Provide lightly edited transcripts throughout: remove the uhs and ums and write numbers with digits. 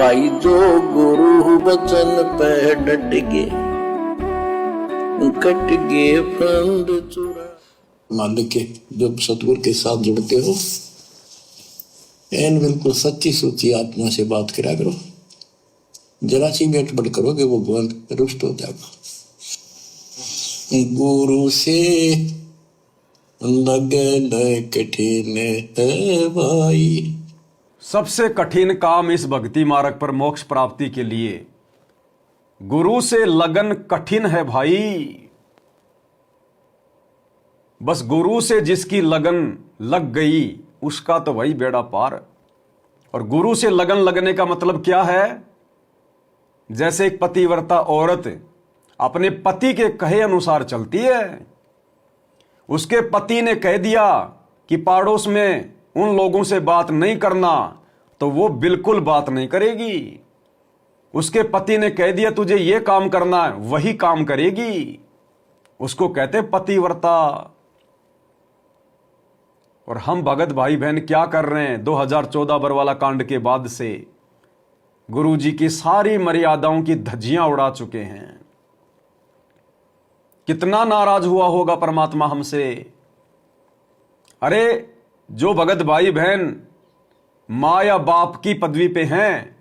भाई जो गुरु वचन पे डट गए, कट गए फंद चुरा। मान के जब सतगुरु के साथ जुड़ते हो, एन बिल्कुल सच्ची सुची आत्मा से बात करा करो। जरा सी गड़बड़ करोगे वो भगवान रुष्ट हो जाएगा। गुरु से लगन कठिन है भाई। सबसे कठिन काम इस भक्ति मार्ग पर मोक्ष प्राप्ति के लिए गुरु से लगन कठिन है भाई। बस गुरु से जिसकी लगन लग गई उसका तो वही बेड़ा पार। और गुरु से लगन लगने का मतलब क्या है? जैसे एक पतिव्रता औरत अपने पति के कहे अनुसार चलती है। उसके पति ने कह दिया कि पड़ोस में उन लोगों से बात नहीं करना, तो वो बिल्कुल बात नहीं करेगी। उसके पति ने कह दिया तुझे ये काम करना है, वही काम करेगी। उसको कहते पतिव्रता। और हम भगत भाई बहन क्या कर रहे हैं? 2014 बरवाला कांड के बाद से गुरु जी की सारी मर्यादाओं की धज्जियां उड़ा चुके हैं। कितना नाराज हुआ होगा परमात्मा हमसे। अरे जो भगत भाई बहन मां या बाप की पदवी पे हैं,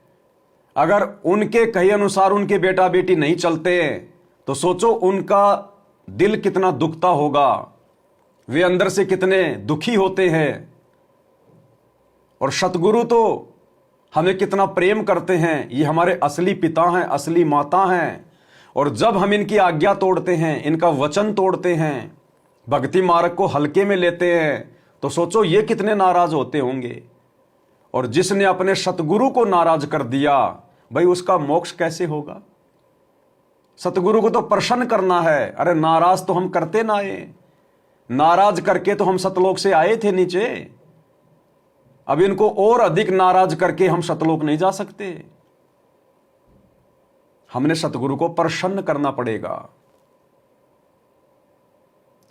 अगर उनके कहे अनुसार उनके बेटा बेटी नहीं चलते तो सोचो उनका दिल कितना दुखता होगा, वे अंदर से कितने दुखी होते हैं। और सतगुरु तो हमें कितना प्रेम करते हैं, ये हमारे असली पिता हैं, असली माता हैं। और जब हम इनकी आज्ञा तोड़ते हैं, इनका वचन तोड़ते हैं, भक्ति मार्ग को हल्के में लेते हैं, तो सोचो ये कितने नाराज होते होंगे। और जिसने अपने सतगुरु को नाराज कर दिया, भाई उसका मोक्ष कैसे होगा? सतगुरु को तो प्रसन्न करना है। अरे नाराज तो हम करते ना आए, नाराज करके तो हम सतलोक से आए थे नीचे। अब इनको और अधिक नाराज करके हम सतलोक नहीं जा सकते। हमने सतगुरु को प्रसन्न करना पड़ेगा।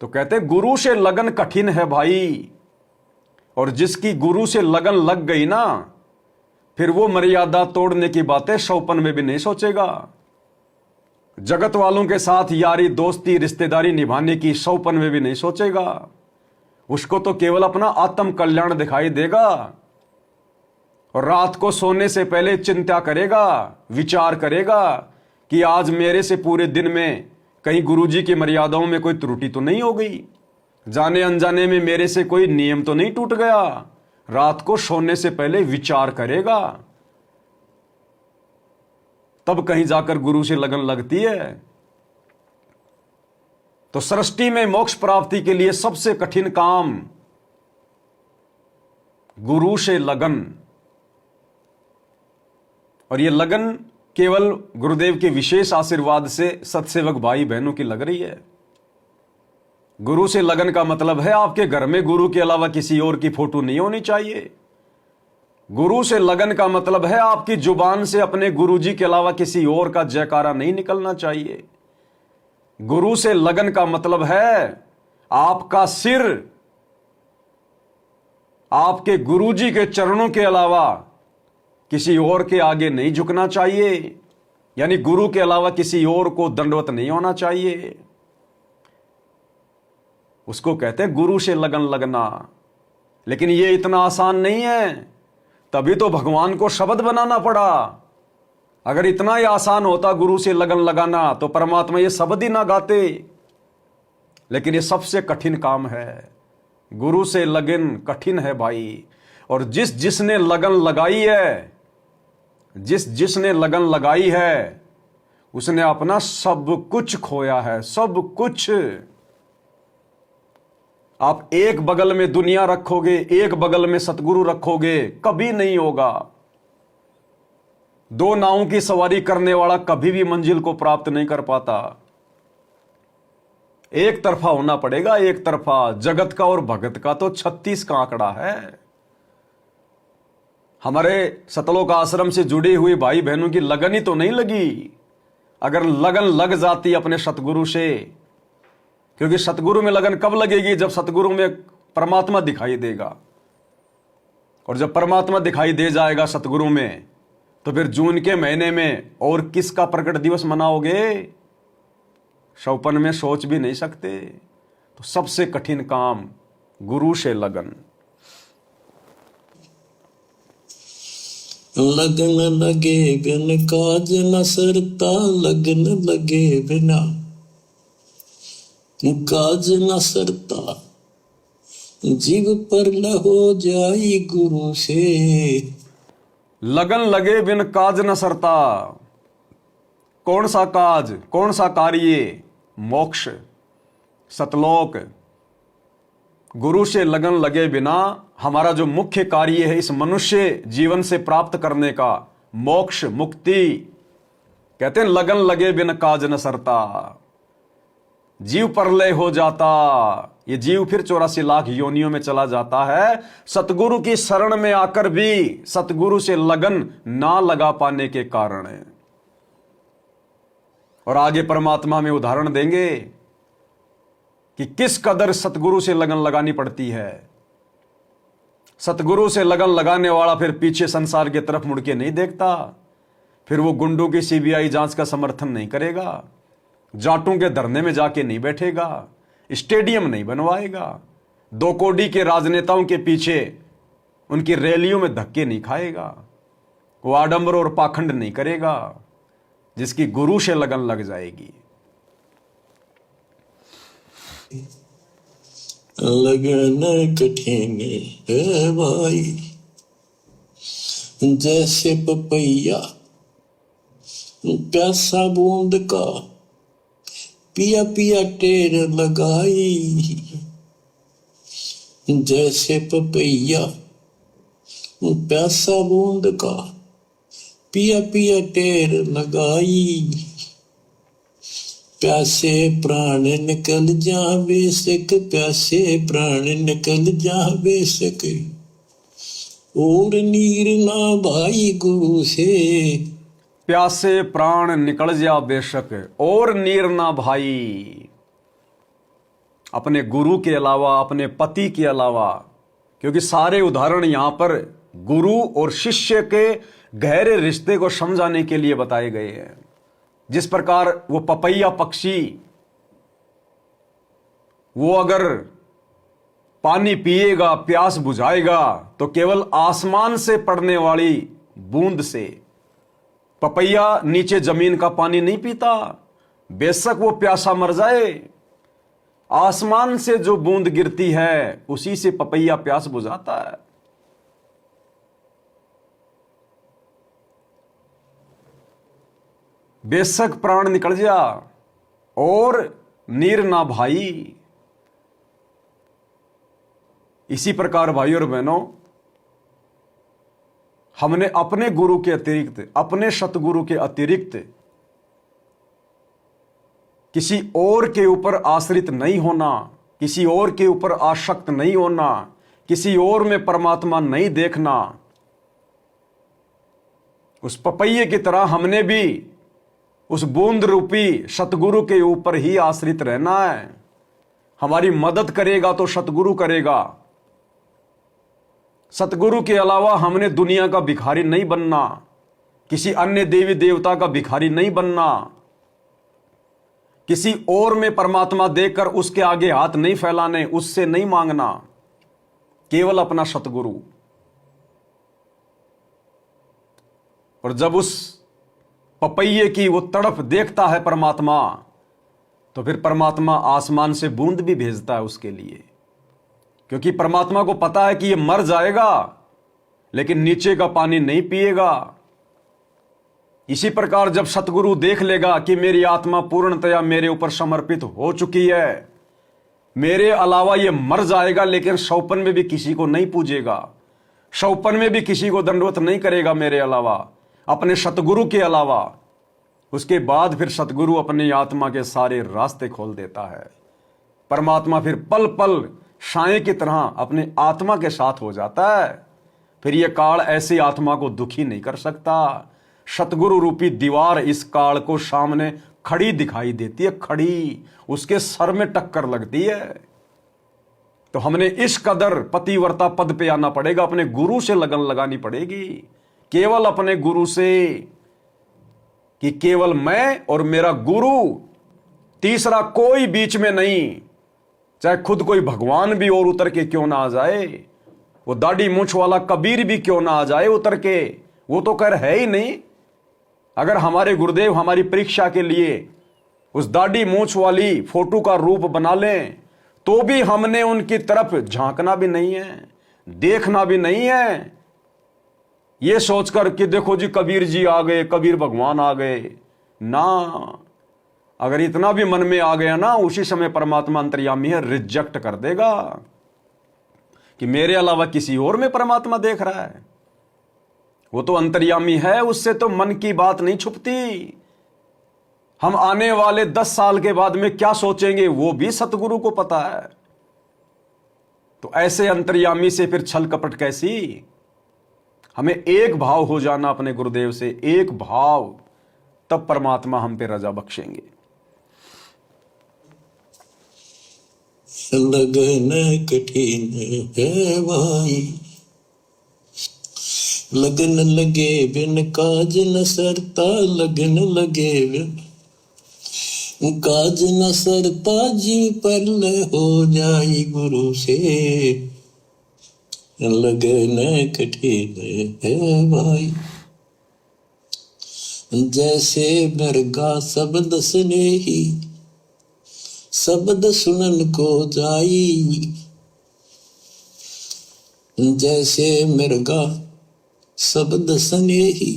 तो कहते गुरु से लगन कठिन है भाई। और जिसकी गुरु से लगन लग गई ना, फिर वो मर्यादा तोड़ने की बातें सौपन में भी नहीं सोचेगा। जगत वालों के साथ यारी दोस्ती रिश्तेदारी निभाने की सौपन में भी नहीं सोचेगा। उसको तो केवल अपना आत्म कल्याण दिखाई देगा। और रात को सोने से पहले चिंता करेगा, विचार करेगा कि आज मेरे से पूरे दिन में कहीं गुरुजी की मर्यादाओं में कोई त्रुटि तो नहीं हो गई, जाने अनजाने में मेरे से कोई नियम तो नहीं टूट गया। रात को सोने से पहले विचार करेगा, तब कहीं जाकर गुरु से लगन लगती है। तो सृष्टि में मोक्ष प्राप्ति के लिए सबसे कठिन काम गुरु से लगन। और यह लगन केवल गुरुदेव के विशेष आशीर्वाद से सत्सेवक भाई बहनों की लग रही है। गुरु से लगन का मतलब है आपके घर में गुरु के अलावा किसी और की फोटो नहीं होनी चाहिए। गुरु से लगन का मतलब है आपकी जुबान से अपने गुरुजी के अलावा किसी और का जयकारा नहीं निकलना चाहिए। गुरु से लगन का मतलब है आपका सिर आपके गुरुजी के चरणों के अलावा किसी और के आगे नहीं झुकना चाहिए। यानी गुरु के अलावा किसी और को दंडवत नहीं होना चाहिए। उसको कहते हैं गुरु से लगन लगना। लेकिन यह इतना आसान नहीं है, तभी तो भगवान को शब्द बनाना पड़ा। अगर इतना ही आसान होता गुरु से लगन लगाना, तो परमात्मा ये शब्द ही ना गाते। लेकिन ये सबसे कठिन काम है। गुरु से लगन कठिन है भाई। और जिसने लगन लगाई है, जिसने लगन लगाई है, उसने अपना सब कुछ खोया है, सब कुछ। आप एक बगल में दुनिया रखोगे, एक बगल में सतगुरु रखोगे, कभी नहीं होगा। दो नावों की सवारी करने वाला कभी भी मंजिल को प्राप्त नहीं कर पाता। एक तरफा होना पड़ेगा, एक तरफा। जगत का और भगत का तो 36 का आंकड़ा है। हमारे सतलोक आश्रम से जुड़ी हुई भाई बहनों की लगन ही तो नहीं लगी। अगर लगन लग जाती अपने सतगुरु से, क्योंकि सतगुरु में लगन कब लगेगी? जब सतगुरु में परमात्मा दिखाई देगा। और जब परमात्मा दिखाई दे जाएगा सतगुरु में, तो फिर जून के महीने में और किसका प्रकट दिवस मनाओगे? शौपन में सोच भी नहीं सकते। तो सबसे कठिन काम गुरु से लगन। लगन लगे बिन काज न सरता, लगन लगे बिना काज न सरता, जीव पर हो जाई गुरु से। लगन लगे बिन काज न सरता। कौन सा काज, कौन सा कार्य? मोक्ष, सतलोक। गुरु से लगन लगे बिना हमारा जो मुख्य कार्य है इस मनुष्य जीवन से प्राप्त करने का, मोक्ष, मुक्ति, कहते हैं लगन लगे बिन काज न सरता, जीव परलय हो जाता। ये जीव फिर 84 लाख योनियों में चला जाता है, सतगुरु की शरण में आकर भी सतगुरु से लगन ना लगा पाने के कारण। और आगे परमात्मा में उदाहरण देंगे कि किस कदर सतगुरु से लगन लगानी पड़ती है। सतगुरु से लगन लगाने वाला फिर पीछे संसार की तरफ मुड़ के नहीं देखता, फिर वो गुंडों की सीबीआई जांच का समर्थन नहीं करेगा, जाटों के धरने में जाके नहीं बैठेगा, स्टेडियम नहीं बनवाएगा, 2 कोड़ी के राजनेताओं के पीछे उनकी रैलियों में धक्के नहीं खाएगा, वो आडंबर और पाखंड नहीं करेगा, जिसकी गुरु से लगन लग जाएगी। लगन कठिन है भाई, जैसे पपैया प्यासा बूंद का, पिया पिया टेर लगाई। जैसे पपैया प्यासा बूंद का, पिया पिया टेर लगाई। प्यासे प्राण निकल जा बेशक, प्यासे प्राण निकल जा बेशक, और नीर ना भाई गुरु से। प्यासे प्राण निकल जा बेशक, और नीर ना भाई। अपने गुरु के अलावा, अपने पति के अलावा, क्योंकि सारे उदाहरण यहां पर गुरु और शिष्य के गहरे रिश्ते को समझाने के लिए बताए गए हैं। जिस प्रकार वो पपैया पक्षी, वो अगर पानी पिएगा, प्यास बुझाएगा तो केवल आसमान से पड़ने वाली बूंद से। पपैया नीचे जमीन का पानी नहीं पीता, बेशक वो प्यासा मर जाए, आसमान से जो बूंद गिरती है उसी से पपैया प्यास बुझाता है। बेशक प्राण निकल जा और नीर ना भाई। इसी प्रकार भाई और बहनों, हमने अपने गुरु के अतिरिक्त, अपने सतगुरु के अतिरिक्त किसी और के ऊपर आश्रित नहीं होना, किसी और के ऊपर आसक्त नहीं होना, किसी और में परमात्मा नहीं देखना। उस पपैये की तरह हमने भी उस बूंद रूपी सतगुरु के ऊपर ही आश्रित रहना है। हमारी मदद करेगा तो सतगुरु करेगा। सतगुरु के अलावा हमने दुनिया का भिखारी नहीं बनना, किसी अन्य देवी देवता का भिखारी नहीं बनना, किसी और में परमात्मा देखकर उसके आगे हाथ नहीं फैलाने, उससे नहीं मांगना, केवल अपना सतगुरु। और जब उस पपैये की वो तड़प देखता है परमात्मा, तो फिर परमात्मा आसमान से बूंद भी भेजता है उसके लिए, क्योंकि परमात्मा को पता है कि ये मर जाएगा लेकिन नीचे का पानी नहीं पिएगा। इसी प्रकार जब सतगुरु देख लेगा कि मेरी आत्मा पूर्णतया मेरे ऊपर समर्पित हो चुकी है, मेरे अलावा ये मर जाएगा लेकिन शौपन में भी किसी को नहीं पूजेगा, शौपन में भी किसी को दंडवत नहीं करेगा मेरे अलावा, अपने सतगुरु के अलावा, उसके बाद फिर सतगुरु अपनी आत्मा के सारे रास्ते खोल देता है। परमात्मा फिर पल पल साए की तरह अपने आत्मा के साथ हो जाता है। फिर यह काल ऐसी आत्मा को दुखी नहीं कर सकता। सतगुरु रूपी दीवार इस काल को सामने खड़ी दिखाई देती है, खड़ी, उसके सर में टक्कर लगती है। तो हमने इस कदर पतिव्रता पद पे आना पड़ेगा, अपने गुरु से लगन लगानी पड़ेगी केवल अपने गुरु से, कि केवल मैं और मेरा गुरु, तीसरा कोई बीच में नहीं। चाहे खुद कोई भगवान भी और उतर के क्यों ना आ जाए, वो दाढ़ी मूंछ वाला कबीर भी क्यों ना आ जाए उतर के, वो तो कर है ही नहीं। अगर हमारे गुरुदेव हमारी परीक्षा के लिए उस दाढ़ी मूंछ वाली फोटो का रूप बना लें, तो भी हमने उनकी तरफ झांकना भी नहीं है, देखना भी नहीं है, ये सोचकर कि देखो जी कबीर जी आ गए, कबीर भगवान आ गए ना। अगर इतना भी मन में आ गया ना, उसी समय परमात्मा अंतर्यामी है, रिजेक्ट कर देगा कि मेरे अलावा किसी और में परमात्मा देख रहा है। वो तो अंतर्यामी है, उससे तो मन की बात नहीं छुपती। हम आने वाले 10 साल के बाद में क्या सोचेंगे वो भी सतगुरु को पता है। तो ऐसे अंतर्यामी से फिर छल कपट कैसी। हमें एक भाव हो जाना अपने गुरुदेव से, एक भाव, तब परमात्मा हम पे रजा बख्शेंगे। लगन कठिन है भाई, लगन लगे बिन काज न सरता, लगन लगे बिन काज न सरता, जी परल हो जाई गुरु से। लगन कठिन है भाई, जैसे मृगा शब्द स्नेही, शब्द सुनन को जाई। जैसे मृगा शब्द स्नेही,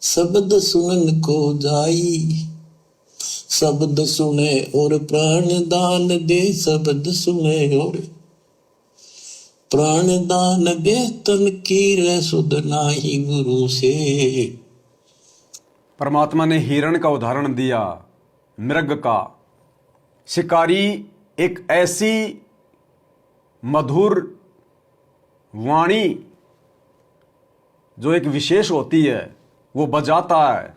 शब्द सुनन को जाई। शब्द सुने और प्राण दान दे, शब्द सुने और प्राण दान दे, तन की रह सुध नाही गुरु से। परमात्मा ने हिरण का उदाहरण दिया, मृग का। शिकारी एक ऐसी मधुर वाणी जो एक विशेष होती है, वो बजाता है,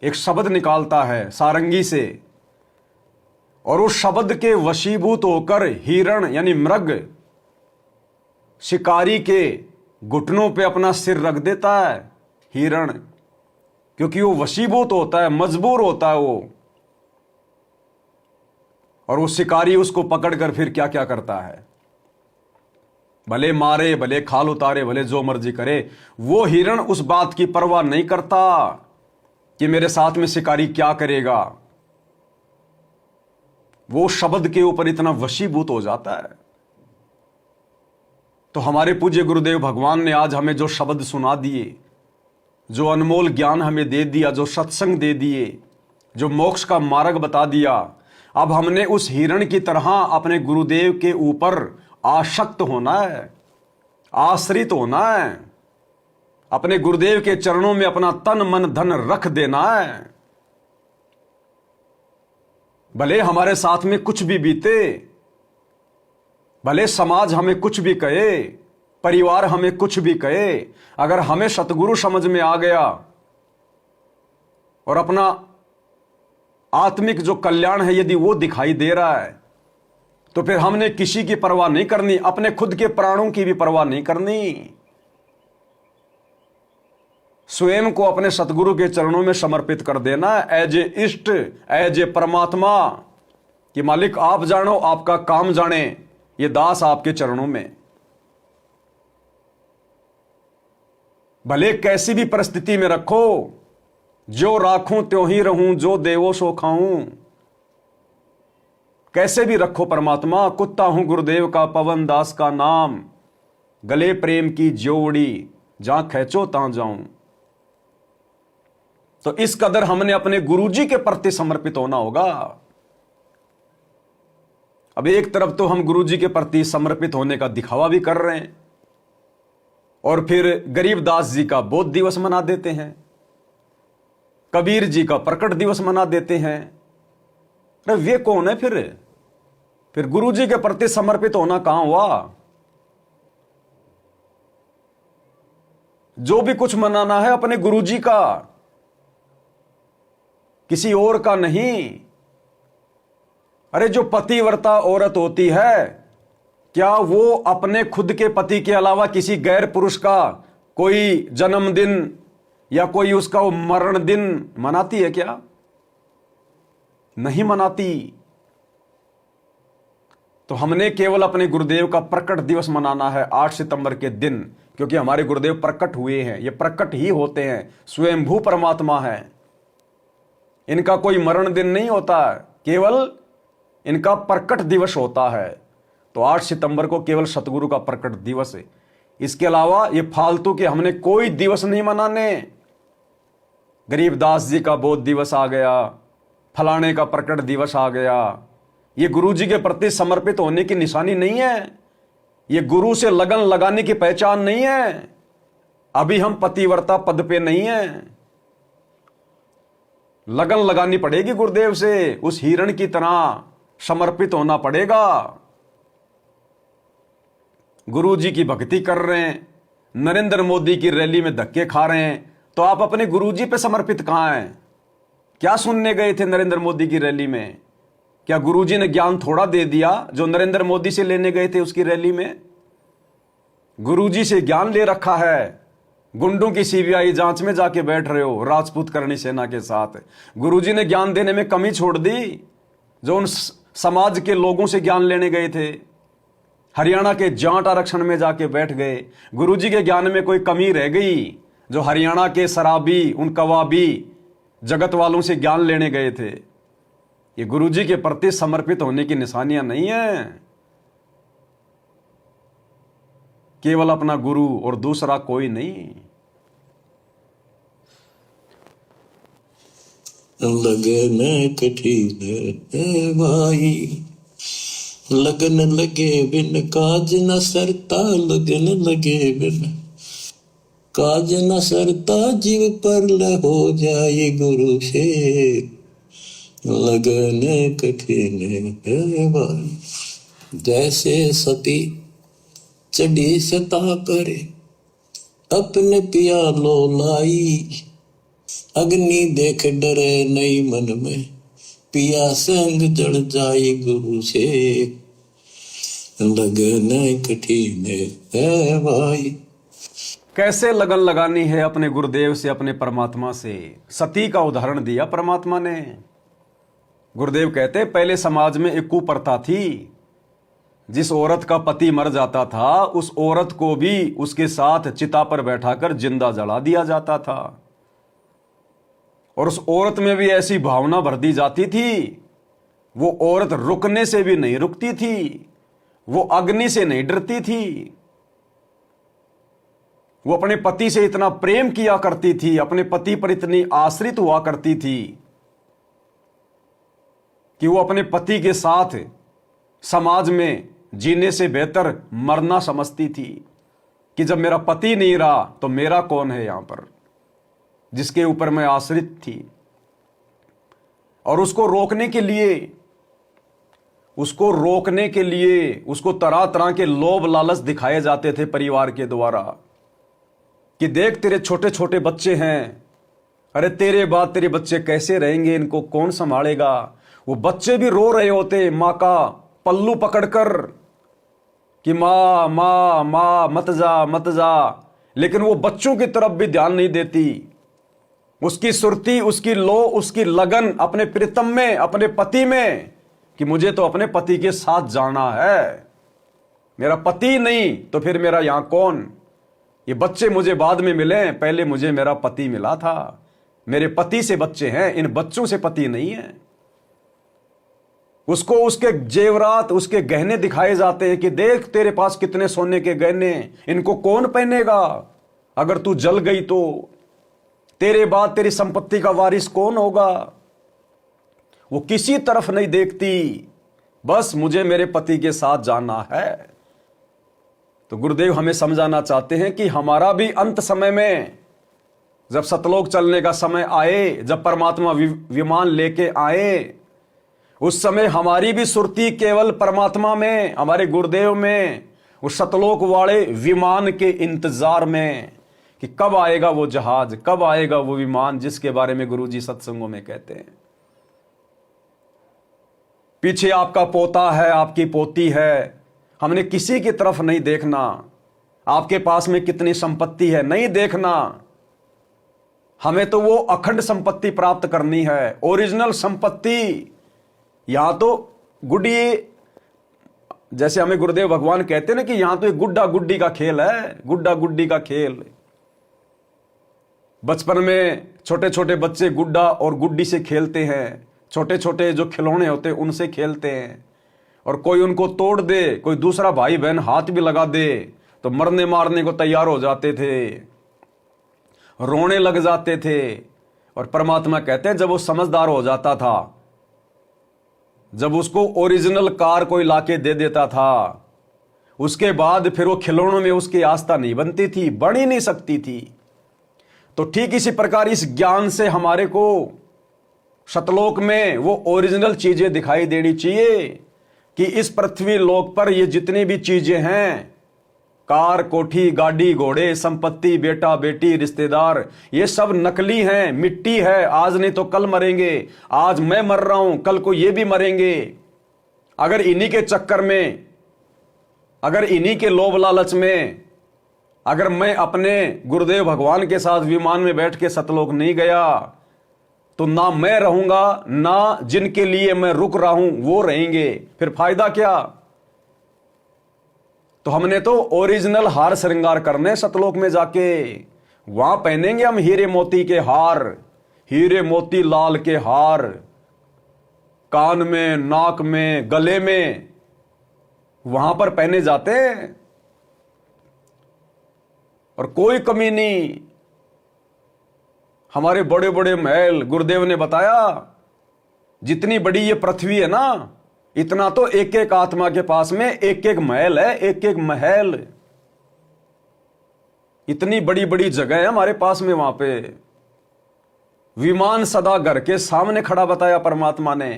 एक शब्द निकालता है सारंगी से, और उस शब्द के वशीभूत होकर हिरण यानी मृग शिकारी के घुटनों पे अपना सिर रख देता है। हिरण, क्योंकि वो वशीभूत होता है, मजबूर होता है वो। और वो शिकारी उसको पकड़कर फिर क्या क्या करता है, भले मारे, भले खाल उतारे, भले जो मर्जी करे, वो हिरण उस बात की परवाह नहीं करता कि मेरे साथ में शिकारी क्या करेगा। वो शब्द के ऊपर इतना वशीभूत हो जाता है। तो हमारे पूज्य गुरुदेव भगवान ने आज हमें जो शब्द सुना दिए, जो अनमोल ज्ञान हमें दे दिया, जो सत्संग दे दिए, जो मोक्ष का मार्ग बता दिया, अब हमने उस हिरण की तरह अपने गुरुदेव के ऊपर आसक्त होना है, आश्रित होना है, अपने गुरुदेव के चरणों में अपना तन मन धन रख देना है। भले हमारे साथ में कुछ भी बीते, भले समाज हमें कुछ भी कहे, परिवार हमें कुछ भी कहे, अगर हमें सतगुरु समझ में आ गया और अपना आत्मिक जो कल्याण है यदि वो दिखाई दे रहा है, तो फिर हमने किसी की परवाह नहीं करनी, अपने खुद के प्राणों की भी परवाह नहीं करनी। स्वयं को अपने सतगुरु के चरणों में समर्पित कर देना एज ए इष्ट, एज ए परमात्मा, कि मालिक आप जानो, आपका काम जाने, ये दास आपके चरणों में। भले कैसी भी परिस्थिति में रखो, जो राखूं त्यों ही रहूं, जो देवो सो खाऊं। कैसे भी रखो परमात्मा, कुत्ता हूं गुरुदेव का, पवन दास का नाम, गले प्रेम की जोड़ी, जहां खैचो तां जाऊं। तो इस कदर हमने अपने गुरुजी के प्रति समर्पित होना होगा। अब एक तरफ तो हम गुरुजी के प्रति समर्पित होने का दिखावा भी कर रहे हैं, और फिर गरीबदास जी का बोध दिवस मना देते हैं, कबीर जी का प्रकट दिवस मना देते हैं। अरे वे कौन है फिर गुरु जी के प्रति समर्पित होना कहां हुआ। जो भी कुछ मनाना है अपने गुरु जी का, किसी और का नहीं। अरे जो पतिव्रता औरत होती है, क्या वो अपने खुद के पति के अलावा किसी गैर पुरुष का कोई जन्मदिन या कोई उसका वो मरण दिन मनाती है क्या? नहीं मनाती। तो हमने केवल अपने गुरुदेव का प्रकट दिवस मनाना है 8 सितंबर के दिन, क्योंकि हमारे गुरुदेव प्रकट हुए हैं, ये प्रकट ही होते हैं, स्वयंभू परमात्मा है। इनका कोई मरण दिन नहीं होता, केवल इनका प्रकट दिवस होता है। तो 8 सितंबर को केवल सतगुरु का प्रकट दिवस है। इसके अलावा ये फालतू के हमने कोई दिवस नहीं मनाने। गरीबदास जी का बोध दिवस आ गया, फलाने का प्रकट दिवस आ गया, ये गुरु जी के प्रति समर्पित होने की निशानी नहीं है, ये गुरु से लगन लगाने की पहचान नहीं है। अभी हम पतिव्रता पद पे नहीं है, लगन लगानी पड़ेगी गुरुदेव से, उस हिरण की तरह समर्पित होना पड़ेगा। गुरु जी की भक्ति कर रहे हैं, नरेंद्र मोदी की रैली में धक्के खा रहे हैं, तो आप अपने गुरु जी पे समर्पित कहां हैं? क्या सुनने गए थे नरेंद्र मोदी की रैली में? क्या गुरुजी ने ज्ञान थोड़ा दे दिया जो नरेंद्र मोदी से लेने गए थे उसकी रैली में? गुरुजी से ज्ञान ले रखा है, गुंडों की सीबीआई जांच में जाके बैठ रहे हो राजपूत करणी सेना के साथ। गुरुजी ने ज्ञान देने में कमी छोड़ दी जो उन समाज के लोगों से ज्ञान लेने गए थे, हरियाणा के जाट आरक्षण में जाके बैठ गए। गुरुजी के ज्ञान में कोई कमी रह गई जो हरियाणा के शराबी, उन कवाबी जगत वालों से ज्ञान लेने गए थे? ये गुरुजी के प्रति समर्पित होने की निशानियां नहीं है। केवल अपना गुरु और दूसरा कोई नहीं। लगन कठिन है भाई, लगन लगे बिन काज न सरता, लगन लगे बिन काज न सरता, जीव पर ल हो जाए गुरु से, लगन कठिन है भाई। जैसे सती चढ़ी सता करे, अपने पिया लो लाई, अग्नि देख डरे नहीं मन में, पिया संग जड़ जाए गुरु से, लगन कठिन है भाई। कैसे लगन लगानी है अपने गुरुदेव से, अपने परमात्मा से? सती का उदाहरण दिया परमात्मा ने। गुरुदेव कहते पहले समाज में एक कुप्रथा थी, जिस औरत का पति मर जाता था उस औरत को भी उसके साथ चिता पर बैठाकर जिंदा जला दिया जाता था, और उस औरत में भी ऐसी भावना भर दी जाती थी, वो औरत रुकने से भी नहीं रुकती थी, वो अग्नि से नहीं डरती थी, वो अपने पति से इतना प्रेम किया करती थी, अपने पति पर इतनी आश्रित हुआ करती थी कि वो अपने पति के साथ समाज में जीने से बेहतर मरना समझती थी, कि जब मेरा पति नहीं रहा तो मेरा कौन है यहां पर जिसके ऊपर मैं आश्रित थी। और उसको रोकने के लिए उसको तरह तरह के लोभ लालच दिखाए जाते थे परिवार के द्वारा, कि देख तेरे छोटे छोटे बच्चे हैं, अरे तेरे बाद तेरे बच्चे कैसे रहेंगे, इनको कौन संभालेगा। वो बच्चे भी रो रहे होते माँ का पल्लू पकड़कर कि माँ माँ माँ मत जा मत जा, लेकिन वो बच्चों की तरफ भी ध्यान नहीं देती। उसकी सुरती, उसकी लो, उसकी लगन अपने प्रीतम में, अपने पति में, कि मुझे तो अपने पति के साथ जाना है, मेरा पति नहीं तो फिर मेरा यहां कौन। ये बच्चे मुझे बाद में मिले, पहले मुझे मेरा पति मिला था, मेरे पति से बच्चे हैं, इन बच्चों से पति नहीं है। उसको उसके जेवरात, उसके गहने दिखाए जाते हैं कि देख तेरे पास कितने सोने के गहने, इनको कौन पहनेगा, अगर तू जल गई तो तेरे बाद तेरी संपत्ति का वारिस कौन होगा। वो किसी तरफ नहीं देखती, बस मुझे मेरे पति के साथ जाना है। तो गुरुदेव हमें समझाना चाहते हैं कि हमारा भी अंत समय में, जब सतलोक चलने का समय आए, जब परमात्मा विमान लेके आए, उस समय हमारी भी सुरती केवल परमात्मा में, हमारे गुरुदेव में, उस सतलोक वाले विमान के इंतजार में, कि कब आएगा वो जहाज, कब आएगा वो विमान जिसके बारे में गुरुजी सत्संगों में कहते हैं। पीछे आपका पोता है, आपकी पोती है, हमने किसी की तरफ नहीं देखना, आपके पास में कितनी संपत्ति है नहीं देखना। हमें तो वो अखंड संपत्ति प्राप्त करनी है, ओरिजिनल संपत्ति। यहां तो गुड्डी, जैसे हमें गुरुदेव भगवान कहते हैं ना कि यहां तो एक गुड्डा गुड्डी का खेल है, गुड्डा गुड्डी का खेल। बचपन में छोटे छोटे बच्चे गुड्डा और गुड्डी से खेलते हैं, छोटे छोटे जो खिलौने होते हैं उनसे खेलते हैं, और कोई उनको तोड़ दे, कोई दूसरा भाई बहन हाथ भी लगा दे तो मरने मारने को तैयार हो जाते थे, रोने लग जाते थे। और परमात्मा कहते हैं जब वो समझदार हो जाता था, जब उसको ओरिजिनल कार कोई लाके दे देता था, उसके बाद फिर वो खिलौनों में उसकी आस्था नहीं बनती थी, बन ही नहीं सकती थी। तो ठीक इसी प्रकार इस ज्ञान से हमारे को सतलोक में वो ओरिजिनल चीजें दिखाई देनी चाहिए कि इस पृथ्वी लोक पर ये जितनी भी चीजें हैं, कार, कोठी, गाड़ी, घोड़े, संपत्ति, बेटा, बेटी, रिश्तेदार, ये सब नकली हैं, मिट्टी है। आज नहीं तो कल मरेंगे। आज मैं मर रहा हूं, कल को ये भी मरेंगे। अगर इन्हीं के चक्कर में, अगर इन्हीं के लोभ लालच में, अगर मैं अपने गुरुदेव भगवान के साथ विमान में बैठ के सतलोक नहीं गया, तो ना मैं रहूंगा, ना जिनके लिए मैं रुक रहा हूं वो रहेंगे। फिर फायदा क्या? तो हमने तो ओरिजिनल हार श्रृंगार करने सतलोक में जाके, वहां पहनेंगे हम हीरे मोती के हार, हीरे मोती लाल के हार, कान में, नाक में, गले में, वहां पर पहने जाते हैं। और कोई कमी नहीं। हमारे बड़े बड़े महल, गुरुदेव ने बताया जितनी बड़ी ये पृथ्वी है ना, इतना तो एक एक आत्मा के पास में एक एक महल है, एक एक महल। इतनी बड़ी बड़ी जगह है हमारे पास में। वहां पे विमान सदा घर के सामने खड़ा बताया परमात्मा ने।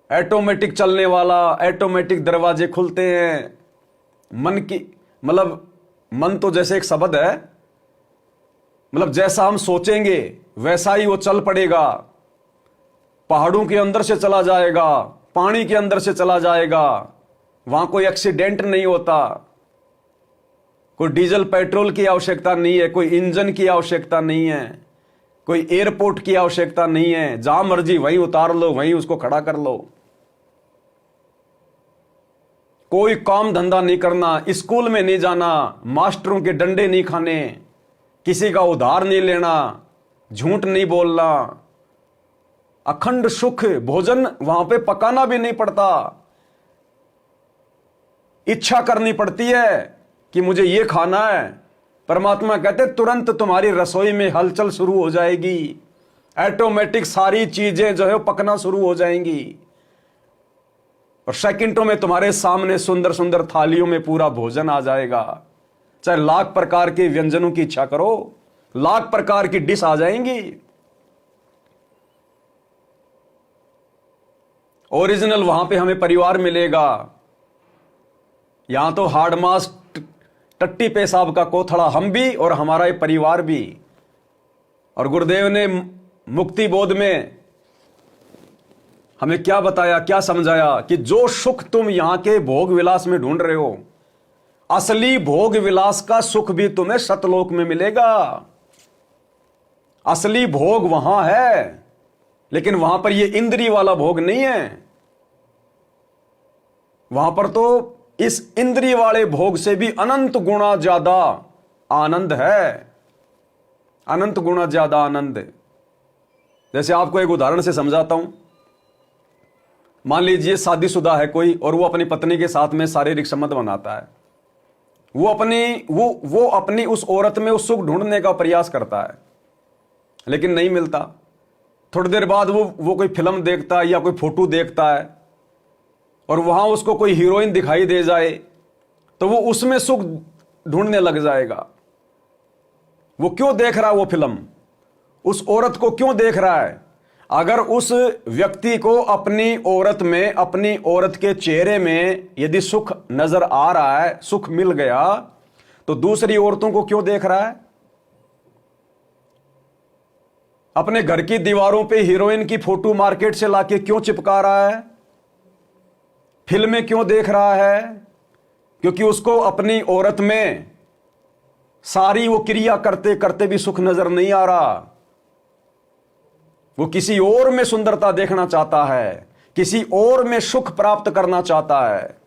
ऑटोमेटिक चलने वाला, ऑटोमेटिक दरवाजे खुलते हैं। मन की, मतलब मन तो जैसे एक शब्द है, मतलब जैसा हम सोचेंगे वैसा ही वो चल पड़ेगा। पहाड़ों के अंदर से चला जाएगा, पानी के अंदर से चला जाएगा। वहां कोई एक्सीडेंट नहीं होता, कोई डीजल पेट्रोल की आवश्यकता नहीं है, कोई इंजन की आवश्यकता नहीं है, कोई एयरपोर्ट की आवश्यकता नहीं है। जहां मर्जी वहीं उतार लो, वहीं उसको खड़ा कर लो। कोई काम धंधा नहीं करना, स्कूल में नहीं जाना, मास्टरों के डंडे नहीं खाने, किसी का उधार नहीं लेना, झूठ नहीं बोलना। अखंड सुख, भोजन वहां पे पकाना भी नहीं पड़ता, इच्छा करनी पड़ती है कि मुझे ये खाना है। परमात्मा कहते तुरंत तुम्हारी रसोई में हलचल शुरू हो जाएगी, ऑटोमेटिक सारी चीजें जो है पकना शुरू हो जाएंगी, और सेकंडों में तुम्हारे सामने सुंदर सुंदर थालियों में पूरा भोजन आ जाएगा। चाहे लाख प्रकार के व्यंजनों की इच्छा करो, लाख प्रकार की डिश आ जाएंगी। ओरिजिनल वहां पे हमें परिवार मिलेगा। यहां तो हार्ड मास, टट्टी पेशाब का कोथड़ा हम भी और हमारा ये परिवार भी। और गुरुदेव ने मुक्ति बोध में हमें क्या बताया, क्या समझाया कि जो सुख तुम यहां के भोग विलास में ढूंढ रहे हो, असली भोग विलास का सुख भी तुम्हें सतलोक में मिलेगा। असली भोग वहां है, लेकिन वहां पर यह इंद्रिय वाला भोग नहीं है। वहां पर तो इस इंद्रिय वाले भोग से भी अनंत गुना ज्यादा आनंद है, अनंत गुना ज्यादा आनंद। जैसे आपको एक उदाहरण से समझाता हूं। मान लीजिए शादीशुदा है कोई, और वो अपनी पत्नी के साथ में शारीरिक संबंध बनाता है। वो अपनी उस औरत में उस सुख ढूंढने का प्रयास करता है, लेकिन नहीं मिलता। थोड़ी देर बाद वो कोई फिल्म देखता है या कोई फोटो देखता है, और वहां उसको कोई हीरोइन दिखाई दे जाए तो वो उसमें सुख ढूंढने लग जाएगा। वो क्यों देख रहा है वो फिल्म, उस औरत को क्यों देख रहा है? अगर उस व्यक्ति को अपनी औरत में, अपनी औरत के चेहरे में यदि सुख नजर आ रहा है, सुख मिल गया, तो दूसरी औरतों को क्यों देख रहा है? अपने घर की दीवारों पे हीरोइन की फोटो मार्केट से लाके क्यों चिपका रहा है? फिल्में क्यों देख रहा है? क्योंकि उसको अपनी औरत में सारी वो क्रिया करते करते भी सुख नजर नहीं आ रहा। वो किसी और में सुंदरता देखना चाहता है, किसी और में सुख प्राप्त करना चाहता है,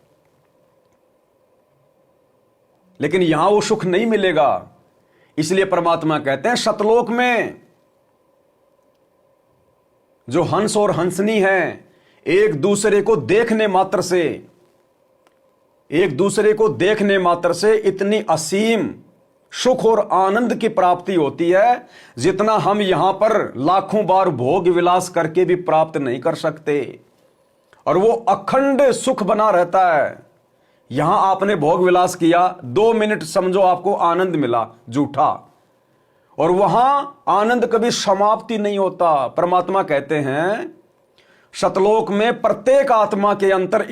लेकिन यहां वो सुख नहीं मिलेगा। इसलिए परमात्मा कहते हैं सतलोक में जो हंस और हंसनी हैं, एक दूसरे को देखने मात्र से इतनी असीम सुख और आनंद की प्राप्ति होती है जितना हम यहां पर लाखों बार भोग विलास करके भी प्राप्त नहीं कर सकते। और वो अखंड सुख बना रहता है। यहां आपने भोग विलास किया, 2 मिनट समझो आपको आनंद मिला झूठा, और वहां आनंद कभी समाप्ति नहीं होता। परमात्मा कहते हैं सतलोक में प्रत्येक आत्मा के अंतर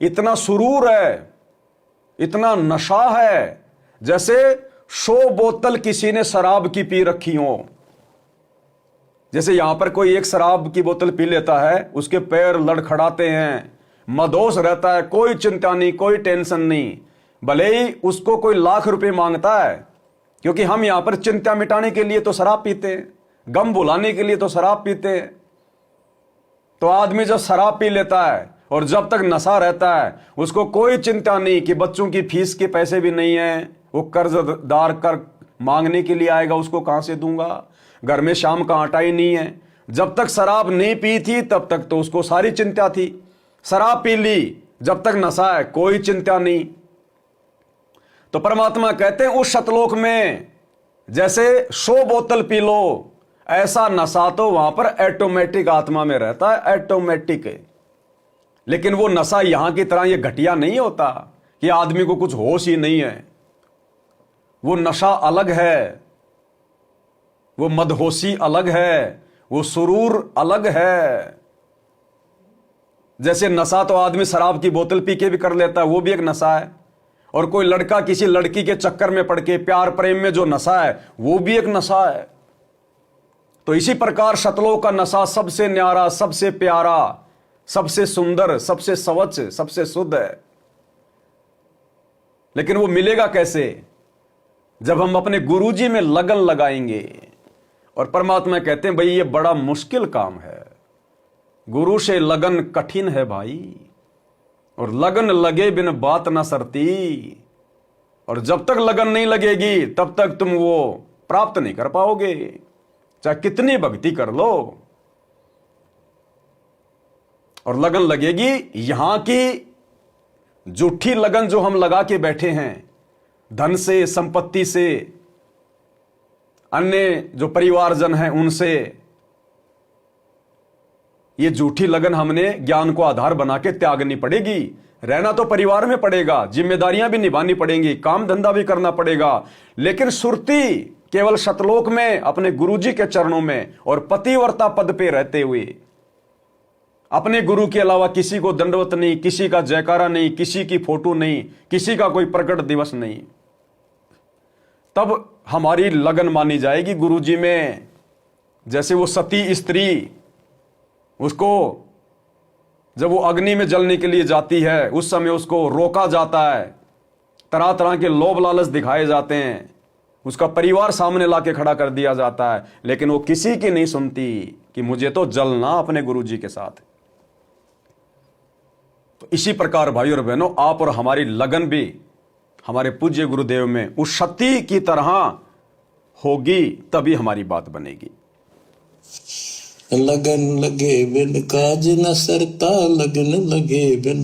इतना सुरूर है, इतना नशा है, जैसे 100 बोतल किसी ने शराब की पी रखी हो। जैसे यहां पर कोई एक शराब की बोतल पी लेता है, उसके पैर लड़खड़ाते हैं, मदोस रहता है, कोई चिंता नहीं, कोई टेंशन नहीं, भले ही उसको कोई लाख रुपए मांगता है, क्योंकि हम यहां पर चिंता मिटाने के लिए तो शराब पीते हैं, गम भुलाने के लिए तो शराब पीते हैं। तो आदमी जब शराब पी लेता है और जब तक नशा रहता है, उसको कोई चिंता नहीं कि बच्चों की फीस के पैसे भी नहीं है, वो कर्जदार कर मांगने के लिए आएगा, उसको कहां से दूंगा, घर में शाम का आटा ही नहीं है। जब तक शराब नहीं पी थी तब तक तो उसको सारी चिंता थी, शराब पी ली, जब तक नशा है कोई चिंता नहीं। तो परमात्मा कहते हैं उस सतलोक में जैसे 100 बोतल पी लो, ऐसा नशा तो वहां पर ऑटोमेटिक आत्मा में रहता है, ऑटोमेटिक है। लेकिन वो नशा यहां की तरह ये घटिया नहीं होता कि आदमी को कुछ होश ही नहीं है। वो नशा अलग है, वो मदहोशी अलग है, वो सुरूर अलग है। जैसे नशा तो आदमी शराब की बोतल पी के भी कर लेता है, वो भी एक नशा है। और कोई लड़का किसी लड़की के चक्कर में पड़ के प्यार प्रेम में जो नशा है, वो भी एक नशा है। तो इसी प्रकार सतलोक का नशा सबसे न्यारा, सबसे प्यारा, सबसे सुंदर, सबसे स्वच्छ, सबसे शुद्ध है। लेकिन वो मिलेगा कैसे? जब हम अपने गुरुजी में लगन लगाएंगे। और परमात्मा कहते हैं भाई ये बड़ा मुश्किल काम है, गुरु से लगन कठिन है भाई, और लगन लगे बिन बात ना सरती। और जब तक लगन नहीं लगेगी तब तक तुम वो प्राप्त नहीं कर पाओगे, चाहे कितनी भक्ति कर लो। और लगन लगेगी, यहां की झूठी लगन जो हम लगा के बैठे हैं, धन से, संपत्ति से, अन्य जो परिवारजन हैं उनसे, ये झूठी लगन हमने ज्ञान को आधार बना के त्यागनी पड़ेगी। रहना तो परिवार में पड़ेगा, जिम्मेदारियां भी निभानी पड़ेंगी, काम धंधा भी करना पड़ेगा, लेकिन सुरती केवल सतलोक में अपने गुरुजी के चरणों में और पतिव्रता पद पे रहते हुए, अपने गुरु के अलावा किसी को दंडवत नहीं, किसी का जयकारा नहीं, किसी की फोटो नहीं, किसी का कोई प्रकट दिवस नहीं, तब हमारी लगन मानी जाएगी गुरुजी में। जैसे वो सती स्त्री, उसको जब वो अग्नि में जलने के लिए जाती है, उस समय उसको रोका जाता है, तरह तरह के लोभ लालच दिखाए जाते हैं, उसका परिवार सामने लाके खड़ा कर दिया जाता है, लेकिन वो किसी की नहीं सुनती कि मुझे तो जलना अपने गुरुजी के साथ। तो इसी प्रकार भाई और बहनों, आप और हमारी लगन भी हमारे पूज्य गुरुदेव में उस सती की तरह होगी, तभी हमारी बात बनेगी। लगन लगे बिन काज न सरता, लगन लगे बिन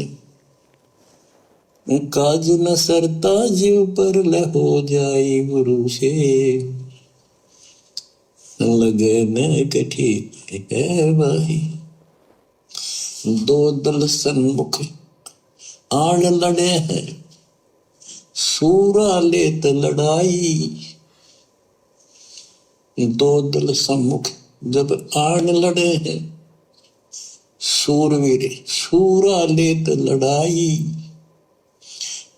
काज न सरता, जीव पर ले हो जाई गुरु से। लगन कठी है भाई, दो दल सन्मुख आन लड़े हैं, सूरा लेत लड़ाई। दो दल सम्मुख जब आन लड़े हैं, सूरवीर सूरा लेत लड़ाई।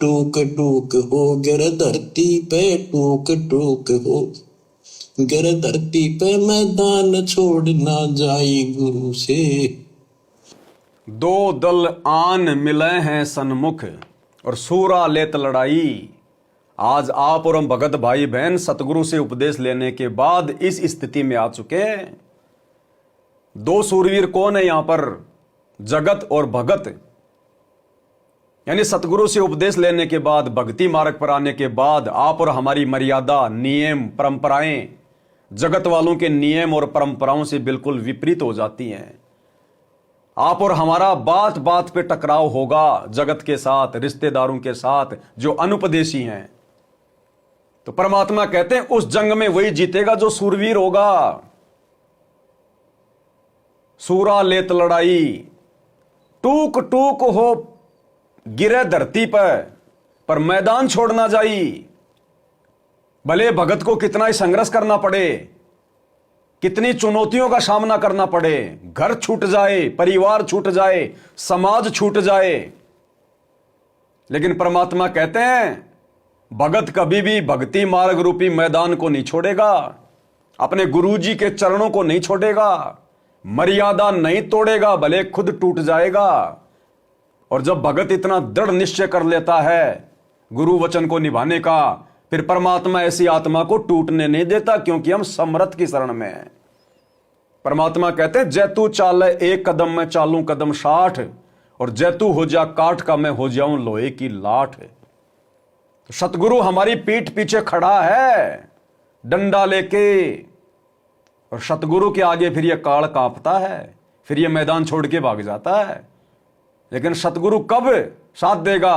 टूक टूक हो गिर धरती पे, टूक टूक हो गिर धरती पे, मैदान छोड़ ना जाई गुरु से। दो दल आन मिले हैं सन्मुख, और सूरा लेत लड़ाई। आज आप और हम भगत भाई बहन सतगुरु से उपदेश लेने के बाद इस स्थिति में आ चुके हैं। दो सूरवीर कौन है यहां पर? जगत और भगत। यानी सतगुरु से उपदेश लेने के बाद, भक्ति मार्ग पर आने के बाद आप और हमारी मर्यादा, नियम, परंपराएं जगत वालों के नियम और परंपराओं से बिल्कुल विपरीत हो जाती हैं। आप और हमारा बात बात पे टकराव होगा जगत के साथ, रिश्तेदारों के साथ जो अनुपदेशी हैं। तो परमात्मा कहते हैं उस जंग में वही जीतेगा जो सूरवीर होगा। सूरा लेत लड़ाई, टूक टूक हो गिरे धरती पर मैदान छोड़ना जाई। भले भगत को कितना ही संघर्ष करना पड़े, कितनी चुनौतियों का सामना करना पड़े, घर छूट जाए, परिवार छूट जाए, समाज छूट जाए, लेकिन परमात्मा कहते हैं भगत कभी भी भक्ति मार्ग रूपी मैदान को नहीं छोड़ेगा, अपने गुरुजी के चरणों को नहीं छोड़ेगा, मर्यादा नहीं तोड़ेगा, भले खुद टूट जाएगा। और जब भगत इतना दृढ़ निश्चय कर लेता है गुरु वचन को निभाने का, फिर परमात्मा ऐसी आत्मा को टूटने नहीं देता, क्योंकि हम समर्थ की शरण में हैं। परमात्मा कहते हैं जैतू चाले एक कदम में चालू कदम 60, और जैतू हो जा काठ का मैं हो जाऊं लोहे की लाठ। तो सतगुरु हमारी पीठ पीछे खड़ा है डंडा लेके, और सतगुरु के आगे फिर यह काल कांपता है, फिर यह मैदान छोड़ के भाग जाता है। लेकिन सतगुरु कब साथ देगा?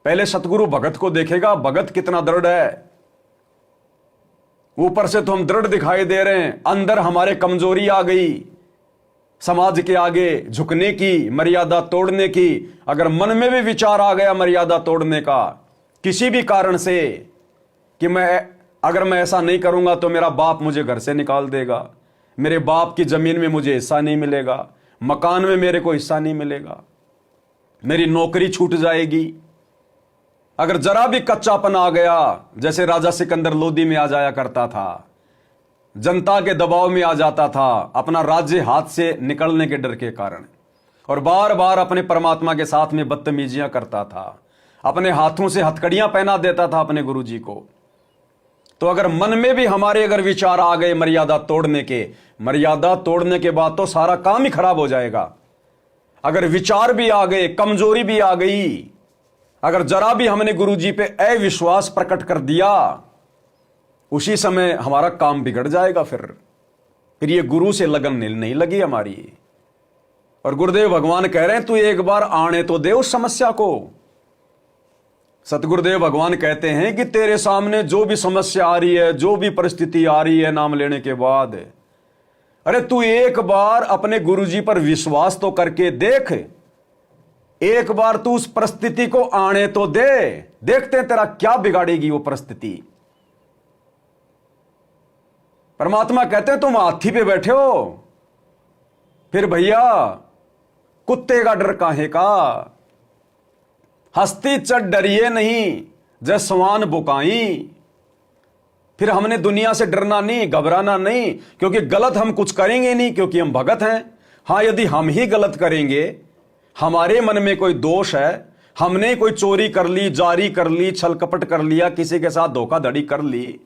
पहले सतगुरु भगत को देखेगा, भगत कितना दृढ़ है। ऊपर से तो हम दृढ़ दिखाई दे रहे हैं, अंदर हमारे कमजोरी आ गई, समाज के आगे झुकने की, मर्यादा तोड़ने की। अगर मन में भी विचार आ गया मर्यादा तोड़ने का किसी भी कारण से, कि अगर मैं ऐसा नहीं करूंगा तो मेरा बाप मुझे घर से निकाल देगा, मेरे बाप की जमीन में मुझे हिस्सा नहीं मिलेगा, मकान में मेरे को हिस्सा नहीं मिलेगा, मेरी नौकरी छूट जाएगी। अगर जरा भी कच्चापन आ गया, जैसे राजा सिकंदर लोदी में आ जाया करता था, जनता के दबाव में आ जाता था अपना राज्य हाथ से निकलने के डर के कारण, और बार बार अपने परमात्मा के साथ में बदतमीजियां करता था, अपने हाथों से हथकड़ियां पहना देता था अपने गुरुजी को। तो अगर मन में भी हमारे अगर विचार आ गए मर्यादा तोड़ने के, मर्यादा तोड़ने के बाद तो सारा काम ही खराब हो जाएगा। अगर विचार भी आ गए, कमजोरी भी आ गई, अगर जरा भी हमने गुरुजी पे अविश्वास प्रकट कर दिया, उसी समय हमारा काम बिगड़ जाएगा। फिर ये गुरु से लगन नहीं लगी हमारी। और गुरुदेव भगवान कह रहे हैं तू एक बार आने तो दे उस समस्या को। सतगुरुदेव भगवान कहते हैं कि तेरे सामने जो भी समस्या आ रही है, जो भी परिस्थिति आ रही है नाम लेने के बाद, अरे तू एक बार अपने गुरुजी पर विश्वास तो करके देख, एक बार तू उस परिस्थिति को आने तो दे, देखते हैं तेरा क्या बिगाड़ेगी वो परिस्थिति। परमात्मा कहते हैं तुम हाथी पे बैठे हो, फिर भैया कुत्ते का डर काहे का, हस्ती चढ़ डरिए नहीं जय स्वान बुकाई। फिर हमने दुनिया से डरना नहीं, घबराना नहीं, क्योंकि गलत हम कुछ करेंगे नहीं, क्योंकि हम भगत हैं। हां, यदि हम ही गलत करेंगे, हमारे मन में कोई दोष है, हमने कोई चोरी कर ली, जारी कर ली, छल कपट कर लिया, किसी के साथ धोखाधड़ी कर ली,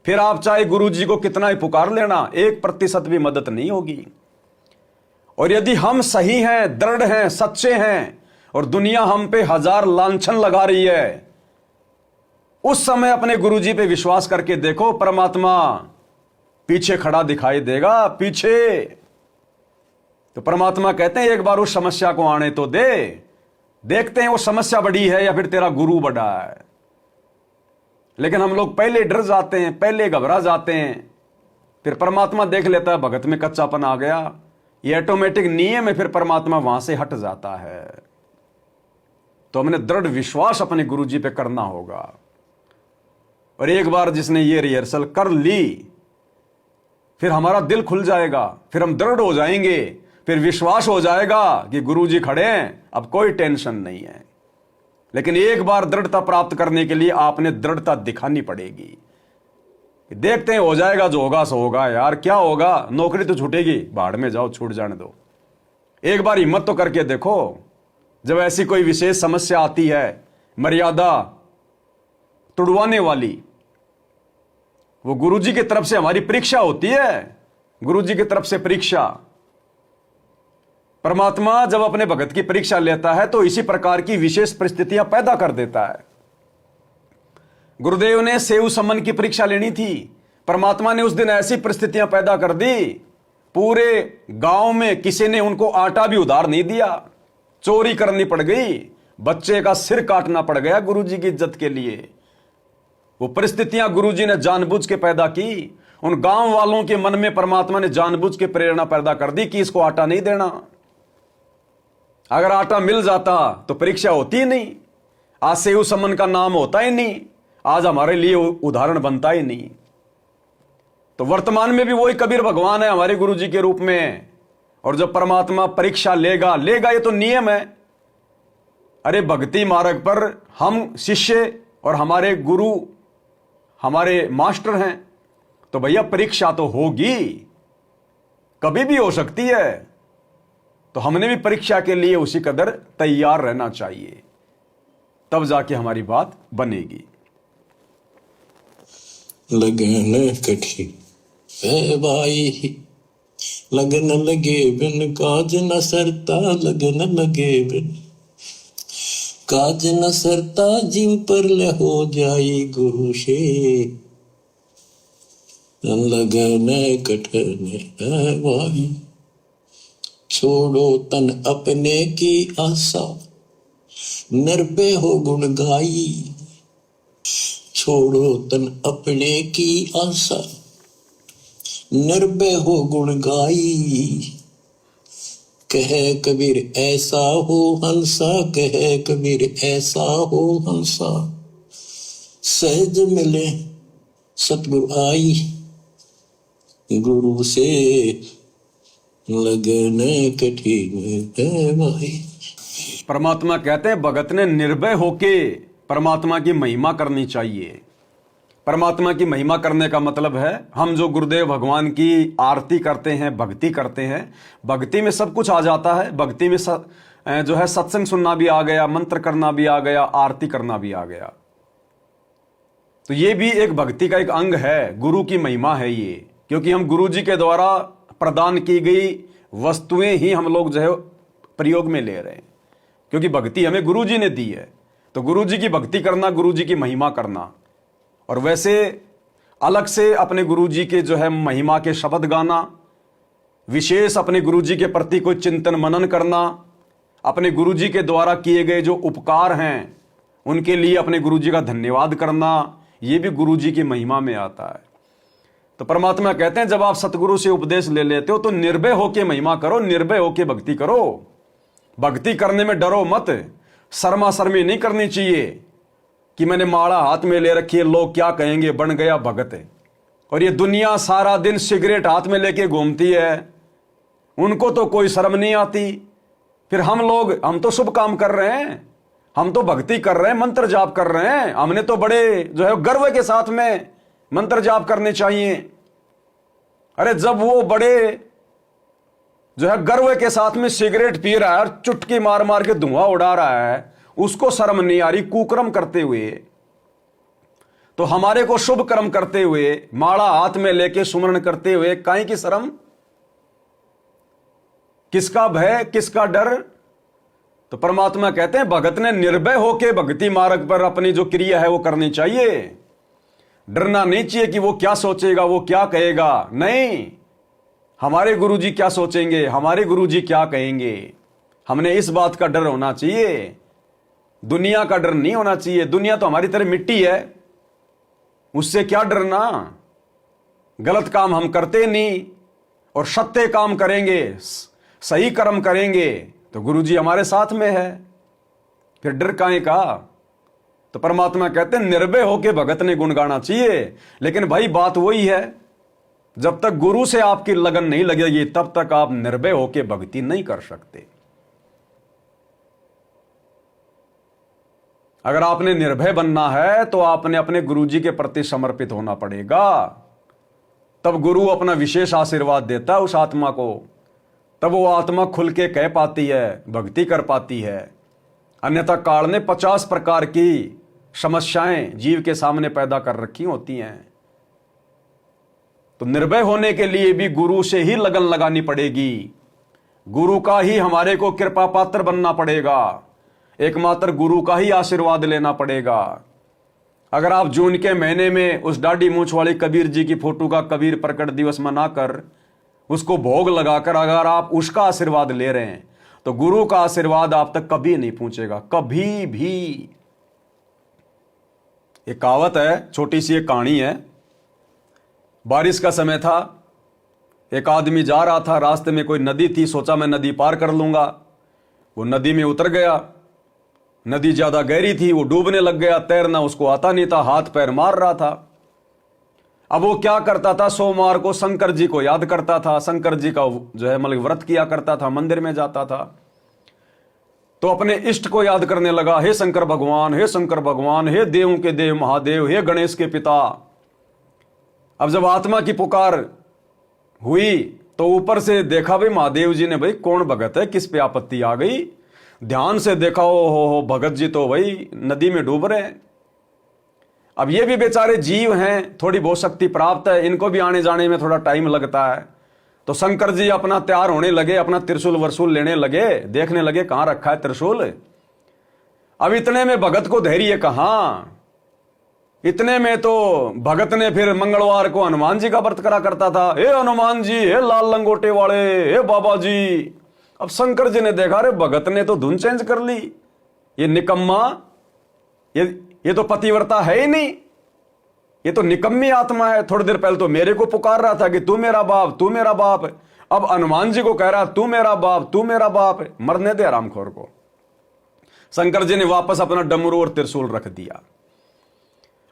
फिर आप चाहे गुरुजी को कितना ही पुकार लेना, 1% भी मदद नहीं होगी। और यदि हम सही हैं, दृढ़ हैं, सच्चे हैं, और दुनिया हम पे 1000 लांछन लगा रही है, उस समय अपने गुरुजी पे विश्वास करके देखो, परमात्मा पीछे खड़ा दिखाई देगा, पीछे। तो परमात्मा कहते हैं एक बार उस समस्या को आने तो दे, देखते हैं वो समस्या बड़ी है या फिर तेरा गुरु बड़ा है। लेकिन हम लोग पहले डर जाते हैं, पहले घबरा जाते हैं, फिर परमात्मा देख लेता है भगत में कच्चापन आ गया, ये ऑटोमेटिक नियम है, फिर परमात्मा वहां से हट जाता है। तो हमने दृढ़ विश्वास अपने गुरुजी पे करना होगा। और एक बार जिसने ये रिहर्सल कर ली, फिर हमारा दिल खुल जाएगा, फिर हम दृढ़ हो जाएंगे, फिर विश्वास हो जाएगा कि गुरुजी खड़े हैं, अब कोई टेंशन नहीं है। लेकिन एक बार दृढ़ता प्राप्त करने के लिए आपने दृढ़ता दिखानी पड़ेगी। देखते हैं हो जाएगा, जो होगा सो होगा यार, क्या होगा, नौकरी तो छूटेगी, भाड़ में जाओ, छूट जाने दो। एक बार हिम्मत तो करके देखो। जब ऐसी कोई विशेष समस्या आती है, मर्यादा तुड़वाने वाली, वो गुरुजी की तरफ से हमारी परीक्षा होती है। गुरुजी की तरफ से परीक्षा, परमात्मा जब अपने भगत की परीक्षा लेता है तो इसी प्रकार की विशेष परिस्थितियां पैदा कर देता है। गुरुदेव ने सेव समन की परीक्षा लेनी थी, परमात्मा ने उस दिन ऐसी परिस्थितियां पैदा कर दी, पूरे गांव में किसी ने उनको आटा भी उधार नहीं दिया, चोरी करनी पड़ गई, बच्चे का सिर काटना पड़ गया गुरुजी की इज्जत के लिए। वो परिस्थितियां गुरुजी ने जानबूझ के पैदा की। उन गांव वालों के मन में परमात्मा ने जानबूझ के प्रेरणा पैदा कर दी कि इसको आटा नहीं देना। अगर आटा मिल जाता तो परीक्षा होती ही नहीं, आज सेव समन का नाम होता ही नहीं, आज हमारे लिए उदाहरण बनता ही नहीं। तो वर्तमान में भी वही कबीर भगवान है हमारे गुरुजी के रूप में। और जब परमात्मा परीक्षा लेगा ये तो नियम है। अरे भक्ति मार्ग पर हम शिष्य और हमारे गुरु हमारे मास्टर हैं, तो भैया परीक्षा तो होगी, कभी भी हो सकती है। तो हमने भी परीक्षा के लिए उसी कदर तैयार रहना चाहिए, तब जाके हमारी बात बनेगी। लगन कठी है भाई, लगन लगे बिन काज न सरता, लगन लगे बिन काज न सरता, जीव पर ले हो जाई गुरु से, लगन कठन है भाई। छोड़ो तन अपने की आशा, निर्भय हो गुण गाई, छोड़ो तन अपने की आशा, निर्भय हो गुण गाई। कहे कबीर ऐसा हो हंसा, कहे कबीर ऐसा हो हंसा, सहज मिले सतगुरु आई, गुरु से लगन कठिन है भाई। परमात्मा कहते हैं भगत ने निर्भय होके परमात्मा की महिमा करनी चाहिए। परमात्मा की महिमा करने का मतलब है हम जो गुरुदेव भगवान की आरती करते हैं, भक्ति करते हैं, भक्ति में सब कुछ आ जाता है। भक्ति में जो है सत्संग सुनना भी आ गया, मंत्र करना भी आ गया, आरती करना भी आ गया। तो ये भी एक भक्ति का एक अंग है, गुरु की महिमा है ये। क्योंकि हम गुरु जी के द्वारा प्रदान की गई वस्तुएं ही हम लोग जो है प्रयोग में ले रहे हैं, क्योंकि भक्ति हमें गुरु जी ने दी है। तो गुरु जी की भक्ति करना, गुरु जी की महिमा करना, और वैसे अलग से अपने गुरु जी के जो है महिमा के शब्द गाना, विशेष अपने गुरु जी के प्रति कोई चिंतन मनन करना, अपने गुरु जी के द्वारा किए गए जो उपकार हैं उनके लिए अपने गुरु जी का धन्यवाद करना, ये भी गुरु जी की महिमा में आता है। तो परमात्मा कहते हैं जब आप सतगुरु से उपदेश ले लेते हो तो निर्भय होके महिमा करो, निर्भय होके भक्ति करो। भक्ति करने में डरो मत, शर्मा शर्मी नहीं करनी चाहिए कि मैंने माला हाथ में ले रखी है, लोग क्या कहेंगे, बन गया भगत है। और ये दुनिया सारा दिन सिगरेट हाथ में लेके घूमती है, उनको तो कोई शर्म नहीं आती। फिर हम तो शुभ काम कर रहे हैं, हम तो भक्ति कर रहे हैं, मंत्र जाप कर रहे हैं, हमने तो बड़े जो है गर्व के साथ में मंत्र जाप करने चाहिए। अरे जब वो बड़े जो है गर्व के साथ में सिगरेट पी रहा है और चुटकी मार मार के धुआं उड़ा रहा है, उसको शर्म नहीं आ रही कुकर्म करते हुए, तो हमारे को शुभ कर्म करते हुए, माला हाथ में लेके सुमरण करते हुए काहे की शर्म, किसका भय, किसका डर। तो परमात्मा कहते हैं भगत ने निर्भय होके भक्ति मार्ग पर अपनी जो क्रिया है वो करनी चाहिए। डरना नहीं चाहिए कि वो क्या सोचेगा, वो क्या कहेगा, नहीं, हमारे गुरुजी क्या सोचेंगे, हमारे गुरुजी क्या कहेंगे, हमने इस बात का डर होना चाहिए। दुनिया का डर नहीं होना चाहिए। दुनिया तो हमारी तरह मिट्टी है, उससे क्या डरना। गलत काम हम करते नहीं और सत्य काम करेंगे, सही कर्म करेंगे तो गुरुजी हमारे साथ में है, फिर डर काहे का। तो परमात्मा कहते हैं निर्भय होके भगत ने गुण गाना चाहिए। लेकिन भाई बात वही है, जब तक गुरु से आपकी लगन नहीं लगेगी तब तक आप निर्भय होके भक्ति नहीं कर सकते। अगर आपने निर्भय बनना है तो आपने अपने गुरुजी के प्रति समर्पित होना पड़ेगा, तब गुरु अपना विशेष आशीर्वाद देता है उस आत्मा को, तब वो आत्मा खुल के कह पाती है, भक्ति कर पाती है। अन्यथा काल ने 50 प्रकार की समस्याएं जीव के सामने पैदा कर रखी होती हैं। तो निर्भय होने के लिए भी गुरु से ही लगन लगानी पड़ेगी, गुरु का ही हमारे को कृपा पात्र बनना पड़ेगा, एकमात्र गुरु का ही आशीर्वाद लेना पड़ेगा। अगर आप जून के महीने में उस दाढ़ी मूंछ वाली कबीर जी की फोटो का कबीर प्रकट दिवस मनाकर उसको भोग लगाकर अगर आप उसका आशीर्वाद ले रहे हैं तो गुरु का आशीर्वाद आप तक कभी नहीं पहुंचेगा, कभी भी। एक कहावत है, छोटी सी एक कहानी है। बारिश का समय था, एक आदमी जा रहा था, रास्ते में कोई नदी थी, सोचा मैं नदी पार कर लूंगा। वो नदी में उतर गया, नदी ज्यादा गहरी थी, वो डूबने लग गया, तैरना उसको आता नहीं था, हाथ पैर मार रहा था। अब वो क्या करता था, सोमवार को शंकर जी को याद करता था, शंकर जी का जो है मतलब व्रत किया करता था, मंदिर में जाता था। तो अपने इष्ट को याद करने लगा, हे शंकर भगवान, हे शंकर भगवान, हे देवों के देव महादेव, हे गणेश के पिता। अब जब आत्मा की पुकार हुई तो ऊपर से देखा भाई महादेव जी ने, भाई कौन भगत है, किस पे आपत्ति आ गई। ध्यान से देखा, ओ हो भगत जी तो भाई नदी में डूब रहे हैं। अब ये भी बेचारे जीव हैं, थोड़ी बहुत शक्ति प्राप्त है, इनको भी आने जाने में थोड़ा टाइम लगता है। तो शंकर जी अपना तैयार होने लगे, अपना त्रिशूल वर्शूल लेने लगे, देखने लगे कहां रखा है त्रिशूल। अब इतने में भगत को धैर्य कहां, इतने में तो भगत ने फिर मंगलवार को हनुमान जी का व्रत करा करता था, हे हनुमान जी, हे लाल लंगोटे वाले, हे बाबा जी। अब शंकर जी ने देखा, रे भगत ने तो धुन चेंज कर ली, ये निकम्मा, ये तो पतिव्रता है ही नहीं, ये तो निकम्मी आत्मा है। थोड़ी देर पहले तो मेरे को पुकार रहा था कि तू मेरा बाप, तू मेरा बाप, अब हनुमान जी को कह रहा तू मेरा बाप, तू मेरा बाप। मरने दे आरामखोर को। शंकर जी ने वापस अपना डमरू और त्रिशूल रख दिया।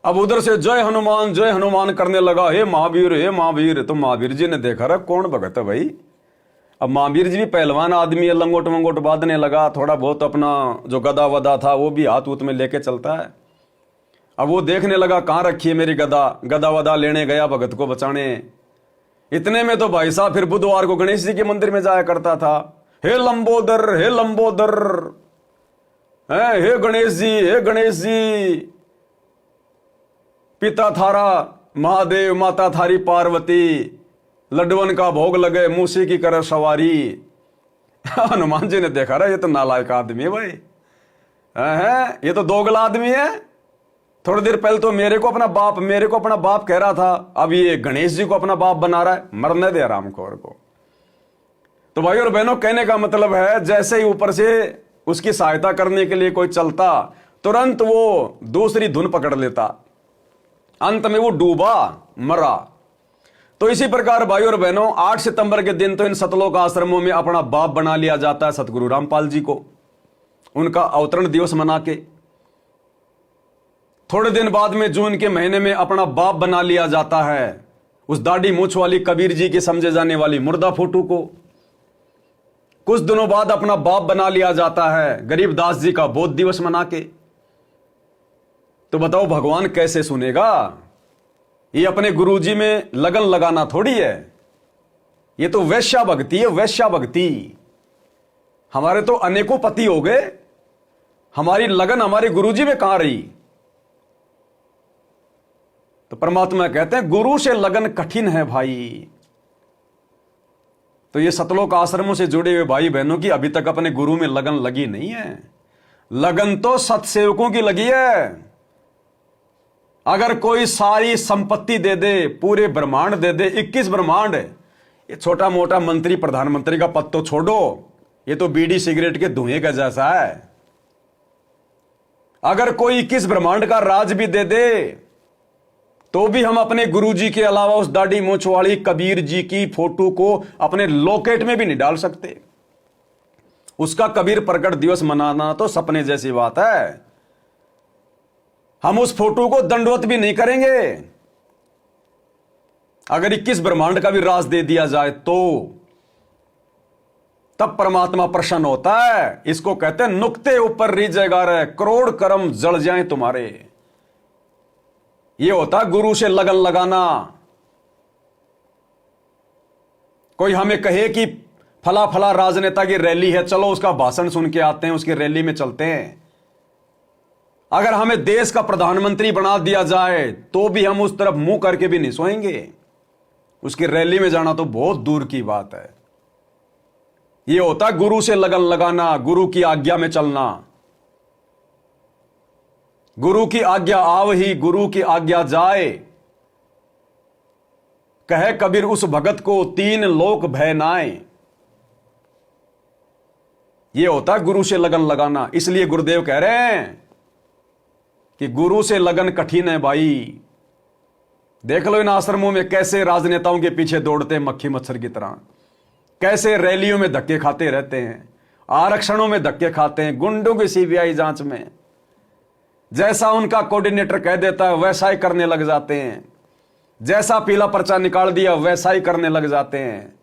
अब उधर से जय हनुमान करने लगा, हे महावीर, हे महावीर। तो महावीर जी ने देखा, रहा कौन भगत है भाई। अब महावीर जी भी पहलवान आदमी है, लंगोट मंगोट बांधने लगा, थोड़ा बहुत अपना जो गदा वदा था वो भी हाथ उत में लेके चलता है। अब वो देखने लगा कहां रखी है मेरी गदा, गदा वदा लेने गया भगत को बचाने। इतने में तो भाई साहब फिर बुधवार को गणेश जी के मंदिर में जाया करता था, हे लंबोदर, हे लंबोदर, हे गणेश जी, हे गणेश जी। पिता थारा महादेव, माता थारी पार्वती, लड्डवन का भोग लगे, मूसी की कर सवारी। हनुमान जी ने देखा, रहा ये तो नालायक आदमी है भाई, ये तो दोगला आदमी है। थोड़ी देर पहले तो मेरे को अपना बाप कह रहा था, अब ये गणेश जी को अपना बाप बना रहा है। मरने दे आरामखोर को। तो भाई और बहनों, कहने का मतलब है, जैसे ही ऊपर से उसकी सहायता करने के लिए कोई चलता, तुरंत वो दूसरी धुन पकड़ लेता, अंत में वो डूबा, मरा। तो इसी प्रकार भाई और बहनों, 8 सितंबर के दिन तो इन सतलोक आश्रमों में अपना बाप बना लिया जाता है सतगुरु रामपाल जी को, उनका अवतरण दिवस मना के। थोड़े दिन बाद में जून के महीने में अपना बाप बना लिया जाता है उस दाढ़ी मूछ वाली कबीर जी की समझे जाने वाली मुर्दा फोटो को। कुछ दिनों बाद अपना बाप बना लिया जाता है गरीबदास जी का बोध दिवस मना के। तो बताओ भगवान कैसे सुनेगा। ये अपने गुरुजी में लगन लगाना थोड़ी है, ये तो वैश्या भक्ति है, वैश्या भक्ति। हमारे तो अनेकों पति हो गए, हमारी लगन हमारे गुरुजी में कहां रही। तो परमात्मा कहते हैं गुरु से लगन कठिन है भाई। तो ये सतलोक आश्रमों से जुड़े हुए भाई बहनों की अभी तक अपने गुरु में लगन लगी नहीं है। लगन तो सत्सेवकों की लगी है। अगर कोई सारी संपत्ति दे दे, पूरे ब्रह्मांड दे दे, 21 ब्रह्मांड, ये छोटा मोटा मंत्री प्रधानमंत्री का पद तो छोड़ो, ये तो बीड़ी सिगरेट के धुएं का जैसा है। अगर कोई 21 ब्रह्मांड का राज भी दे दे तो भी हम अपने गुरुजी के अलावा उस दाढ़ी मूंछ वाली कबीर जी की फोटो को अपने लॉकेट में भी नहीं डाल सकते। उसका कबीर प्रकट दिवस मनाना तो सपने जैसी बात है। हम उस फोटो को दंडवत भी नहीं करेंगे। अगर 21 ब्रह्मांड का भी राज दे दिया जाए तो तब परमात्मा प्रसन्न होता है। इसको कहते हैं नुक्ते ऊपर रीजेगा रे, करोड़ कर्म जल जाएं तुम्हारे। ये होता गुरु से लगन लगाना। कोई हमें कहे कि फला फला राजनेता की रैली है, चलो उसका भाषण सुन के आते हैं, उसकी रैली में चलते हैं। अगर हमें देश का प्रधानमंत्री बना दिया जाए तो भी हम उस तरफ मुंह करके भी नहीं सोएंगे। उसकी रैली में जाना तो बहुत दूर की बात है। यह होता है गुरु से लगन लगाना, गुरु की आज्ञा में चलना। गुरु की आज्ञा आवही, गुरु की आज्ञा जाए। कहे कबीर उस भगत को तीन लोक भय नाए। यह होता है गुरु से लगन लगाना। इसलिए गुरुदेव कह रहे हैं कि गुरु से लगन कठिन है भाई। देख लो इन आश्रमों में कैसे राजनेताओं के पीछे दौड़ते हैं मक्खी मच्छर की तरह, कैसे रैलियों में धक्के खाते रहते हैं, आरक्षणों में धक्के खाते हैं, गुंडों की सीबीआई जांच में जैसा उनका कोऑर्डिनेटर कह देता है वैसा ही करने लग जाते हैं, जैसा पीला पर्चा निकाल दिया वैसा ही करने लग जाते हैं।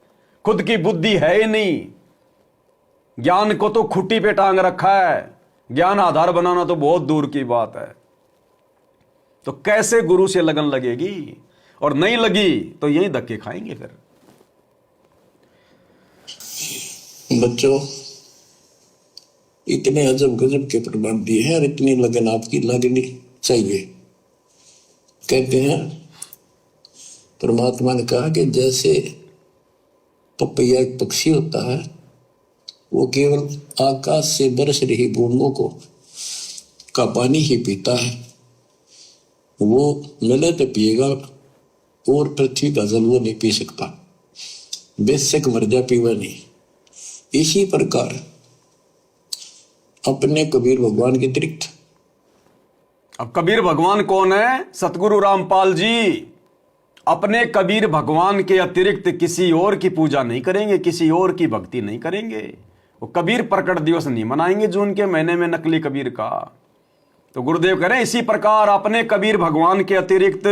खुद की बुद्धि है ही नहीं। ज्ञान को तो खुट्टी पे टांग रखा है, ज्ञान आधार बनाना तो बहुत दूर की बात है। तो कैसे गुरु से लगन लगेगी? और नहीं लगी तो यही धक्के खाएंगे फिर। बच्चों, इतने अजब गजब के प्रमाण दिए हैं और इतनी लगन आपकी लगनी चाहिए। कहते हैं परमात्मा ने कहा कि जैसे पपैया एक पक्षी होता है, वो केवल आकाश से बरस रही बूंदों को का पानी ही पीता है, वो मिले तो पिएगा और पृथ्वी का जल वो नहीं पी सकता, बेशक मर जा पीवा नहीं। इसी प्रकार अपने कबीर भगवान के अतिरिक्त, अब कबीर भगवान कौन है? सतगुरु रामपाल जी अपने कबीर भगवान के अतिरिक्त किसी और की पूजा नहीं करेंगे, किसी और की भक्ति नहीं करेंगे। वो कबीर प्रकट दिवस नहीं मनाएंगे जून के महीने में नकली कबीर का। तो गुरुदेव कह रहे हैं इसी प्रकार अपने कबीर भगवान के अतिरिक्त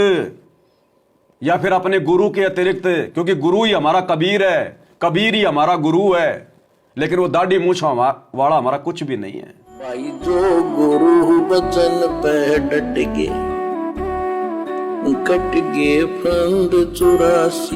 या फिर अपने गुरु के अतिरिक्त, क्योंकि गुरु ही हमारा कबीर है, कबीर ही हमारा गुरु है, लेकिन वो दाढ़ी मूछ वाला हमारा कुछ भी नहीं है। भाई जो गुरु बचन पे डट गए, कट गए फंद 84।